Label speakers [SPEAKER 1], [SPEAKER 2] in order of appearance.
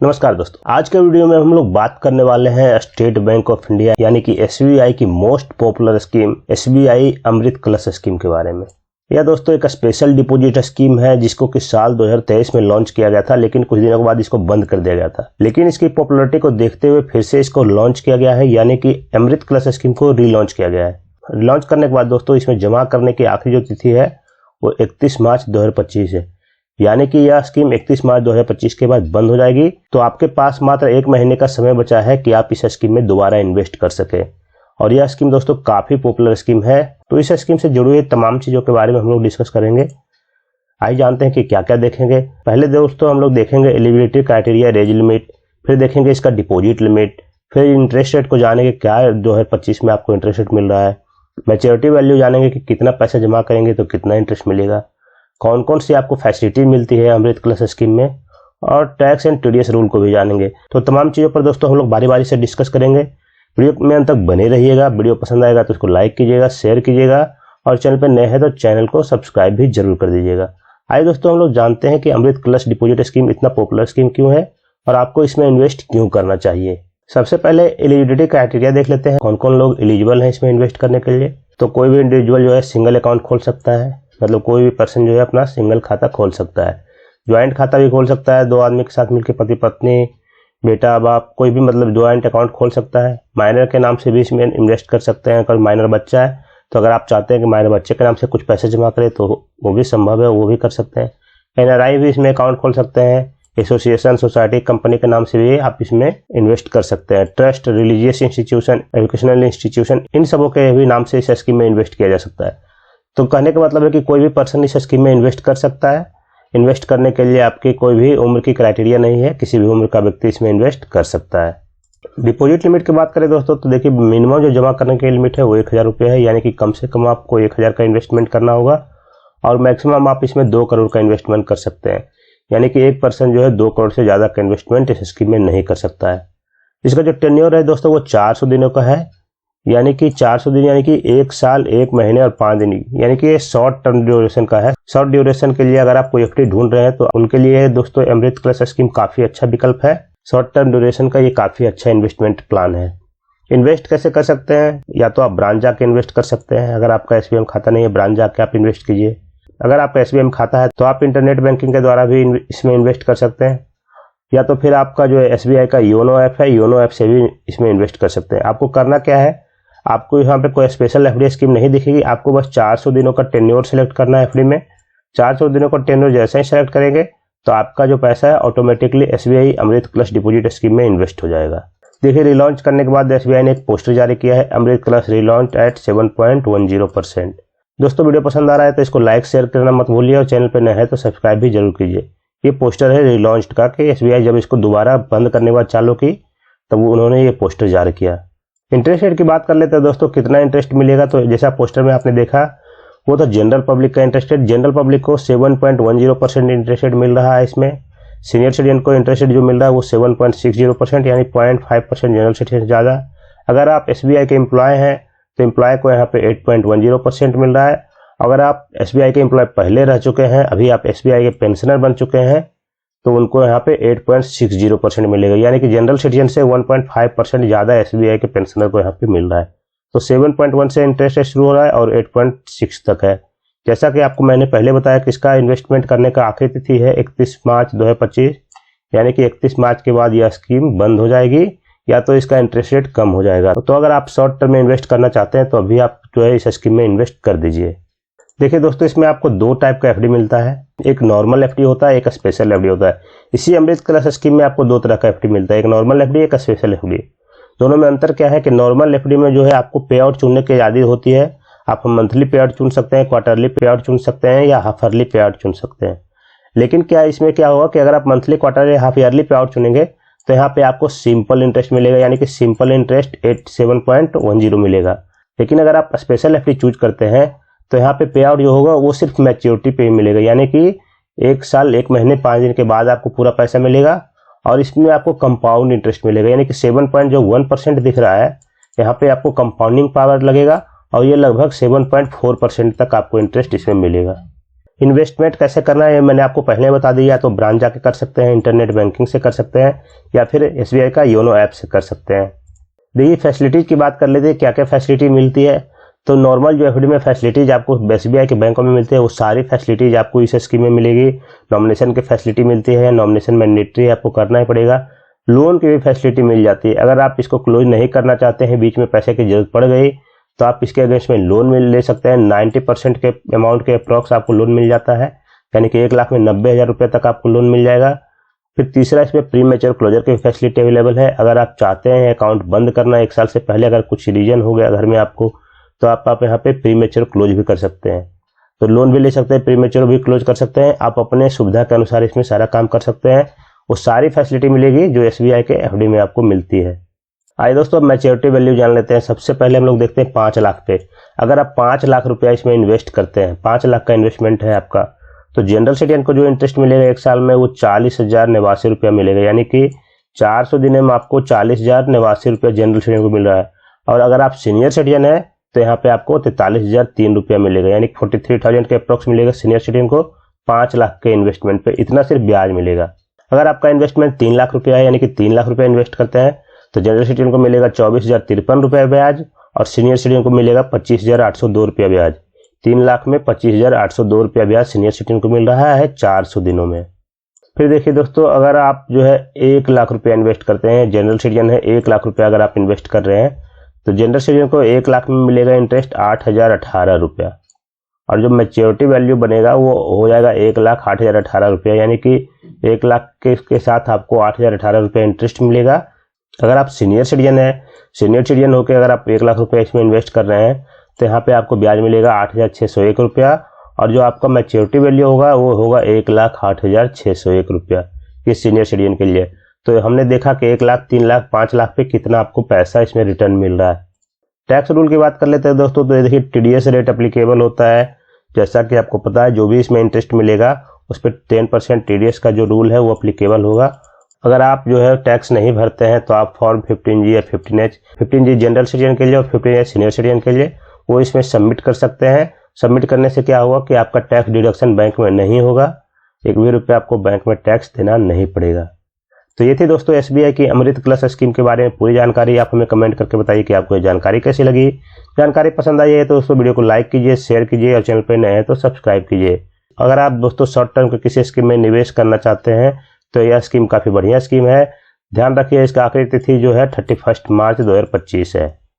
[SPEAKER 1] नमस्कार दोस्तों, आज के वीडियो में हम लोग बात करने वाले हैं स्टेट बैंक ऑफ इंडिया यानी कि एसबीआई की मोस्ट पॉपुलर स्कीम एसबीआई अमृत कलश स्कीम के बारे में। यह दोस्तों एक स्पेशल डिपॉजिट स्कीम है जिसको कि साल 2023 में लॉन्च किया गया था, लेकिन कुछ दिनों के बाद इसको बंद कर दिया गया था। लेकिन इसकी पॉपुलरिटी को देखते हुए फिर से इसको लॉन्च किया गया है, यानी कि अमृत कलश स्कीम को रीलॉन्च किया गया है। लॉन्च करने के बाद दोस्तों इसमें जमा करने की आखिरी जो तिथि है वो 31 मार्च 2025 है, यानी कि यह स्कीम 31 मार्च 2025 के बाद बंद हो जाएगी। तो आपके पास मात्र 1 महीने का समय बचा है कि आप इस स्कीम में दोबारा इन्वेस्ट कर सके। और यह स्कीम दोस्तों काफी पॉपुलर स्कीम है, तो इस स्कीम से जुड़ी हुई तमाम चीजों के बारे में हम लोग डिस्कस करेंगे। आइए जानते हैं कि क्या क्या देखेंगे। पहले दोस्तों हम लोग देखेंगे एलिजिबिलिटी क्राइटेरिया, रेज लिमिट, फिर देखेंगे इसका डिपॉजिट लिमिट, फिर इंटरेस्ट रेट को जानेंगे क्या 2025 में आपको इंटरेस्ट रेट मिल रहा है, मैच्योरिटी वैल्यू जानेंगे कि कितना पैसा जमा करेंगे तो कितना इंटरेस्ट मिलेगा, कौन कौन सी आपको फैसिलिटी मिलती है अमृत कलश स्कीम में, और टैक्स एंड टीडीएस रूल को भी जानेंगे। तो तमाम चीज़ों पर दोस्तों हम लोग बारी बारी से डिस्कस करेंगे। वीडियो में अंत तक बने रहिएगा। वीडियो पसंद आएगा तो उसको लाइक कीजिएगा, शेयर कीजिएगा, और चैनल पर नए हैं तो चैनल को सब्सक्राइब भी जरूर कर दीजिएगा। आइए दोस्तों हम लोग जानते हैं कि अमृत कलश डिपॉजिट स्कीम इतना पॉपुलर स्कीम क्यों है और आपको इसमें इन्वेस्ट क्यों करना चाहिए। सबसे पहले एलिजिबिलिटी क्राइटेरिया देख लेते हैं, कौन कौन लोग एलिजिबल हैं इसमें इन्वेस्ट करने के लिए। तो कोई भी इंडिविजुअल जो है सिंगल अकाउंट खोल सकता है, मतलब कोई भी पर्सन जो है अपना सिंगल खाता खोल सकता है। ज्वाइंट खाता भी खोल सकता है, 2 आदमी के साथ मिलकर पति पत्नी, बेटा बाप, कोई भी मतलब ज्वाइंट अकाउंट खोल सकता है। माइनर के नाम से भी इसमें इन्वेस्ट कर सकते हैं। अगर माइनर बच्चा है तो अगर आप चाहते हैं कि माइनर बच्चे के नाम से कुछ पैसे जमा करें तो वो भी संभव है, वो भी कर सकते हैं। एनआरआई भी इसमें अकाउंट खोल सकते हैं। एसोसिएशन, सोसाइटी, कंपनी के नाम से भी आप इसमें इन्वेस्ट कर सकते हैं। Trust, religious institution, educational institution, इन सबों के भी नाम से इस स्कीम में इन्वेस्ट किया जा सकता है। तो कहने का मतलब है कि कोई भी पर्सन इस स्कीम में इन्वेस्ट कर सकता है। इन्वेस्ट करने के लिए आपकी कोई भी उम्र की क्राइटेरिया नहीं है, किसी भी उम्र का व्यक्ति इसमें इन्वेस्ट कर सकता है। डिपॉजिट लिमिट की बात करें दोस्तों तो देखिए मिनिमम जो जमा करने की लिमिट है वो 1000 रुपये है, यानी कि कम से कम आपको 1000 का इन्वेस्टमेंट करना होगा, और मैक्सिमम आप इसमें 2 करोड़ का इन्वेस्टमेंट कर सकते हैं। यानी कि एक पर्सन जो है 2 करोड़ से ज़्यादा का इन्वेस्टमेंट इस स्कीम में नहीं कर सकता है। इसका जो टेन्योर है दोस्तों वो 400 दिनों का है, यानी कि 400 दिन यानी कि 1 साल 1 महीने और 5 दिन, यानी कि ये शॉर्ट टर्म ड्यूरेशन का है। शॉर्ट ड्यूरेशन के लिए अगर आप कोई एफडी ढूंढ रहे हैं तो उनके लिए दोस्तों अमृत कलश स्कीम काफी अच्छा विकल्प है। शॉर्ट टर्म ड्यूरेशन का ये काफी अच्छा इन्वेस्टमेंट प्लान है। इन्वेस्ट कैसे कर सकते हैं? या तो आप ब्रांच जाके इन्वेस्ट कर सकते हैं, अगर आपका एसबीआई खाता नहीं है ब्रांच जाके आप इन्वेस्ट कीजिए। अगर आपका एसबीआई खाता है तो आप इंटरनेट बैंकिंग के द्वारा भी इसमें इन्वेस्ट कर सकते हैं, या तो फिर आपका जो एसबीआई का योनो ऐप है, योनो ऐप से भी इसमें इन्वेस्ट कर सकते हैं। आपको करना क्या है, आपको यहाँ पे कोई स्पेशल एफडी स्कीम नहीं दिखेगी, आपको बस 400 दिनों का टेन्योर सेलेक्ट करना है एफडी में। 400 दिनों का टेन्योर जैसे ही सेलेक्ट करेंगे तो आपका जो पैसा है ऑटोमेटिकली एसबीआई अमृत कलश डिपॉजिट स्कीम में इन्वेस्ट हो जाएगा। देखिए रिलॉन्च करने के बाद एसबीआई ने एक पोस्टर जारी किया है, अमृत कलश रिलॉन्च एट 7.10%। दोस्तों वीडियो पसंद आ रहा है तो इसको लाइक शेयर करना मत भूलिए, और चैनल पर नए है तो सब्सक्राइब भी जरूर कीजिए। ये पोस्टर है रिलॉन्च का कि एसबीआई जब इसको दोबारा बंद करने के बाद चालू की तब उन्होंने ये पोस्टर जारी किया। इंटरेस्ट रेट की बात कर लेते हैं दोस्तों, कितना इंटरेस्ट मिलेगा। तो जैसा पोस्टर में आपने देखा वो तो जनरल पब्लिक का इंटरेस्ट रेट, जनरल पब्लिक को 7.10% इंटरेस्ट रेट मिल रहा है इसमें। सीनियर सिटीजन को इंटरेस्ट रेट जो मिल रहा है वो 7.60%, यानी 0.5% जनरल सिटीजन से ज़्यादा। अगर आप एसबीआई के एम्प्लॉय हैं तो एम्प्लॉय को यहाँ पे 8.10% मिल रहा है। अगर आप एसबीआई के एम्प्लॉय पहले रह चुके हैं, अभी आप एसबीआई के पेंशनर बन चुके हैं, तो उनको यहाँ पे 8.60% मिलेगा, यानी कि जनरल सिटीजन से 1.5% ज़्यादा एसबीआई के पेंशनर को यहाँ पे मिल रहा है। तो 7.1 से इंटरेस्ट रेट शुरू हो रहा है और 8.6 तक है। जैसा कि आपको मैंने पहले बताया कि इसका इन्वेस्टमेंट करने का आखिरी तिथि है 31 मार्च 2025, यानी कि 31 मार्च के बाद यह स्कीम बंद हो जाएगी या तो इसका इंटरेस्ट रेट कम हो जाएगा। तो अगर आप शॉर्ट टर्म में इन्वेस्ट करना चाहते हैं तो अभी आप जो है इस स्कीम में इन्वेस्ट कर दीजिए। देखिए दोस्तों इसमें आपको 2 टाइप का एफडी मिलता है, एक नॉर्मल एफडी होता है, एक स्पेशल एफडी होता है। इसी अमृत कलश स्कीम में आपको 2 तरह का एफडी मिलता है, एक नॉर्मल एफडी, एक स्पेशल एफडी। दोनों में अंतर क्या है कि नॉर्मल एफडी में जो है आपको पे आउट चुनने की आज़ादी होती है। आप मंथली पे आउट चुन सकते हैं, क्वार्टरली पे आउट चुन सकते हैं, या हाफ ईयरली पे आउट चुन सकते हैं। लेकिन क्या इसमें क्या होगा कि अगर आप मंथली, क्वार्टरली, हाफ ईयरली पे आउट चुनेंगे तो यहाँ पे आपको सिंपल इंटरेस्ट मिलेगा, यानी कि सिंपल इंटरेस्ट 7.10 मिलेगा। लेकिन अगर आप स्पेशल एफडी चूज करते हैं तो यहाँ पे पे आउट जो होगा वो सिर्फ मैच्योरिटी पे ही मिलेगा, यानी कि 1 साल 1 महीने 5 दिन के बाद आपको पूरा पैसा मिलेगा, और इसमें आपको कंपाउंड इंटरेस्ट मिलेगा, यानी कि 7.1% दिख रहा है, यहाँ पे आपको कंपाउंडिंग पावर लगेगा और ये लगभग 7.4% तक आपको इंटरेस्ट इसमें मिलेगा। इन्वेस्टमेंट कैसे करना है मैंने आपको पहले बता दिया, तो ब्रांच जाके कर सकते हैं, इंटरनेट बैंकिंग से कर सकते हैं, या फिर SBI का योनो ऐप से कर सकते हैं। देखिए फैसिलिटीज़ की बात कर लेते हैं, क्या क्या फैसिलिटी मिलती है। तो नॉर्मल जो FD में फैसिलिटीज आपको SBI के बैंकों में मिलती है, वो सारी फैसिलिटीज आपको इस स्कीम में मिलेगी। नॉमिनेशन की फैसिलिटी मिलती है, नॉमिनेशन मैंडेटरी आपको करना ही पड़ेगा। लोन की भी फैसिलिटी मिल जाती है, अगर आप इसको क्लोज नहीं करना चाहते हैं, बीच में पैसे की जरूरत पड़ गई, तो आप इसके अगेंस्ट में लोन ले सकते हैं। 90% के अमाउंट के अप्रॉक्स आपको लोन मिल जाता है, यानी कि 1,90,000 रुपये तक आपको लोन मिल जाएगा। फिर तीसरा, इसमें प्री मैच्योर क्लोजर की फैसिलिटी अवेलेबल है। अगर आप चाहते हैं अकाउंट बंद करना 1 साल से पहले, अगर कुछ रीजन हो गया घर में आपको, तो आप यहाँ पे प्री मैच्योर क्लोज भी कर सकते हैं। तो लोन भी ले सकते हैं, प्री मैच्योर भी क्लोज कर सकते हैं। आप अपने सुविधा के अनुसार इसमें सारा काम कर सकते हैं। वो सारी फैसिलिटी मिलेगी जो SBI के FD में आपको मिलती है। आइए दोस्तों मैच्योरिटी वैल्यू जान लेते हैं। सबसे पहले हम लोग देखते हैं 5 लाख पे। अगर आप 5 लाख रुपया इसमें इन्वेस्ट करते हैं, 5 लाख का इन्वेस्टमेंट है आपका, तो जनरल सिटीजन को जो इंटरेस्ट मिलेगा 1 साल में वो 40,089 रुपया मिलेगा, यानी कि 400 दिन में आपको 40,089 रुपया जनरल सिटीजन को मिल रहा है। और अगर आप सीनियर सिटीजन है तो यहाँ पे आपको 43,003 रुपया मिलेगा, यानी 43,000 के अप्रॉक्स मिलेगा सीनियर सिटीजन को 5 लाख के इन्वेस्टमेंट पे। इतना सिर्फ ब्याज मिलेगा। अगर आपका इन्वेस्टमेंट 3 लाख रुपया है, यानी कि 3 लाख रुपया इन्वेस्ट करते हैं, तो जनरल सिटीजन को मिलेगा 24,053 रुपया ब्याज, और सीनियर सिटीजन को मिलेगा 25,802 रुपया ब्याज। 3 लाख में 25,802 रुपया ब्याज सीनियर सिटीजन को मिल रहा है 400 दिनों में। फिर देखिए दोस्तों, अगर आप जो है 1 लाख रुपया इन्वेस्ट करते हैं, जनरल सिटीजन है 1 लाख रुपया अगर आप इन्वेस्ट कर रहे हैं, तो जनरल सिटीजन को 1 लाख में मिलेगा इंटरेस्ट 8,018 रुपया, और जो मैच्योरिटी वैल्यू बनेगा वो हो जाएगा 1,08,018 रुपया, यानी कि 1 लाख के साथ आपको 8,018 रुपया इंटरेस्ट मिलेगा। अगर आप सीनियर सिटीजन है, सीनियर सिटीजन होकर अगर आप 1 लाख रुपया इसमें इन्वेस्ट कर रहे हैं, तो यहाँ पे आपको ब्याज मिलेगा 8,601 रुपया, और जो आपका मैच्योरिटी वैल्यू होगा वो होगा 1,08,601 रुपया ये सीनियर सिटीजन के लिए। तो हमने देखा कि 1 लाख, 3 लाख, 5 लाख पे कितना आपको पैसा इसमें रिटर्न मिल रहा है। टैक्स रूल की बात कर लेते हैं दोस्तों, तो देखिए TDS रेट अप्लीकेबल होता है। जैसा कि आपको पता है, जो भी इसमें इंटरेस्ट मिलेगा उस पर 10% TDS का जो रूल है वो अप्लीकेबल होगा। अगर आप जो है टैक्स नहीं भरते हैं, तो आप फॉर्म 15G या 15H, 15G जनरल सिटीजन के लिए और 15H सीनियर सिटीजन के लिए, वो इसमें सबमिट कर सकते हैं। सबमिट करने से क्या होगा कि आपका टैक्स डिडक्शन बैंक में नहीं होगा, 1 भी रुपया आपको बैंक में टैक्स देना नहीं पड़ेगा। तो ये थी दोस्तों SBI की अमृत प्लस स्कीम के बारे में पूरी जानकारी। आप हमें कमेंट करके बताइए कि आपको ये जानकारी कैसी लगी। जानकारी पसंद आई है तो दोस्तों वीडियो को लाइक कीजिए, शेयर कीजिए, और चैनल पर नए हैं तो सब्सक्राइब कीजिए। अगर आप दोस्तों शॉर्ट टर्म के किसी स्कीम में निवेश करना चाहते हैं, तो यह स्कीम काफ़ी बढ़िया स्कीम है। ध्यान रखिए इसका आखिरी तिथि जो है 31 मार्च 2025 है।